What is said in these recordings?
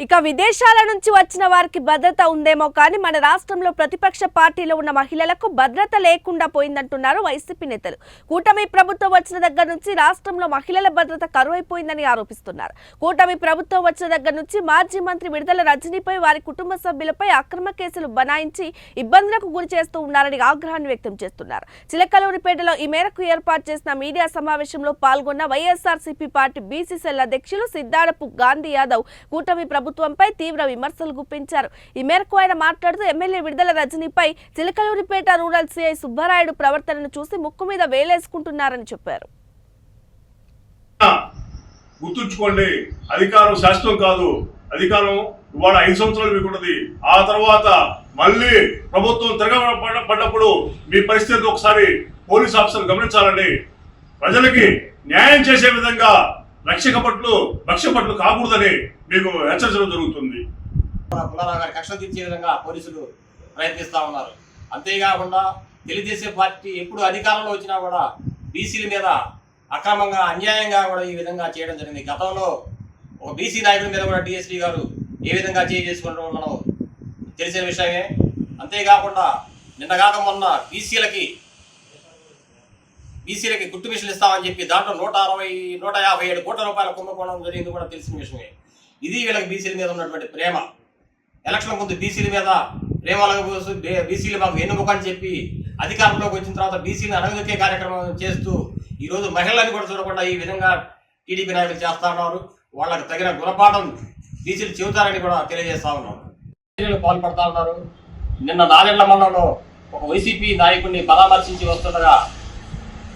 ఇక విదేశాల నుంచి వచ్చిన వారికి భద్రత ఉందేమో కానీ మన రాష్ట్రంలో ప్రతిపక్ష పార్టీలో ఉన్న మహిళలకు భద్రత లేకుండా పోయిందంటున్నారు వైసీపీ నేతలు. కూటమి ప్రభుత్వం వచ్చిన దగ్గర నుంచి రాష్ట్రంలో మహిళల భద్రత కరువైపోయిందని ఆరోపిస్తున్నారు. కూటమి ప్రభుత్వం వచ్చిన దగ్గర నుంచి మాజీ మంత్రి విడుదల రజనీపై వారి కుటుంబ సభ్యులపై అక్రమ కేసులు బనాయించి ఇబ్బందులకు గురి చేస్తూ ఉన్నారని ఆగ్రహాన్ని వ్యక్తం చేస్తున్నారు. చిలకలూరిపేటలో ఈ మేరకు ఏర్పాటు చేసిన మీడియా సమావేశంలో పాల్గొన్న వైఎస్ఆర్సీపీ పార్టీ బీసీ సెల్ అధ్యక్షులు సిద్దాడపు గాంధీ యాదవ్ కూటమి ప్రభుత్వంపై తీవ్ర విమర్శలు గుప్పించారు. ఈ మేరకు ఆయన మాట్లాడుతూ ఎమ్మెల్యే విడుదల రజనీపై చిలకలూరిపేట రూరల్ సీఐ సుబ్బారాయుడు ప్రవర్తనను చూసి ముక్కు మీద వేలేసుకుంటున్నారని చెప్పారు. గుర్తుంచుకోండి, అధికారం శాశ్వతం కాదు. అధికారం ఇవాళ 5 సంవత్సరాలు మీకు ఉన్నది. ఆ తర్వాత మళ్ళీ ప్రభుత్వం తిరగబడ్డప్పుడు మీ పరిస్థితి ఒకసారి పోలీస్ ఆఫీసర్లు గమనించాలండి. ప్రజలకి న్యాయం చేసే విధంగా రక్షక పట్లు భక్ష్య పట్లు కాకూడదని మీకు హెచ్చరించడం జరుగుతుంది. కక్ష తీర్చే విధంగా పోలీసులు ప్రయత్నిస్తా ఉన్నారు. అంతేకాకుండా తెలుగుదేశం పార్టీ ఎప్పుడు అధికారంలో వచ్చినా కూడా బీసీల మీద అక్రమంగా అన్యాయంగా కూడా ఈ విధంగా చేయడం జరిగింది. గతంలో ఒక బీసీ నాయకుల మీద కూడా డిఎస్పీ గారు ఏ విధంగా చేసుకుంటూ మనం తెలిసిన విషయమే. అంతేకాకుండా నిన్నగాక మొన్న బీసీలకి గుట్టు మిషన్లు ఇస్తామని చెప్పి దాంట్లో 157 కోట్ల రూపాయల కుంభకోణం జరిగింది కూడా తెలిసిన విషయమే. ఇది వీళ్ళకి బీసీల మీద ఉన్నటువంటి ప్రేమ. ఎలక్షన్ ముందు బీసీల మీద ప్రేమలకు బీసీలు మాకు ఎన్నుముక అని చెప్పి అధికారంలోకి వచ్చిన తర్వాత బీసీని అణగదొక్కే కార్యక్రమం చేస్తూ ఈరోజు మహిళలను కూడా చూడకుండా ఈ విధంగా టీడీపీ నాయకులు చేస్తా ఉన్నారు. వాళ్ళకి తగిన గుణపాఠం బీసీలు చెబుతారని కూడా తెలియజేస్తా ఉన్నారు. పాల్పడతా ఉన్నారు. నిన్న నాదెండ్ల మండలంలో ఒక వైసీపీ నాయకుడిని పరామర్శించి వస్తుండగా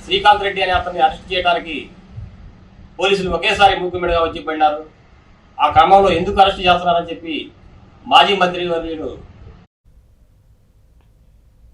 శ్రీకాంత్ రెడ్డి అనే అతన్ని అరెస్ట్ చేయడానికి పోలీసులు ఒకేసారి మూకుమ్మడిగా వచ్చి పడినారు. ఆ క్రమంలో ఎందుకు అరెస్ట్ చేస్తున్నారని చెప్పి మాజీ మంత్రి వర్యుడు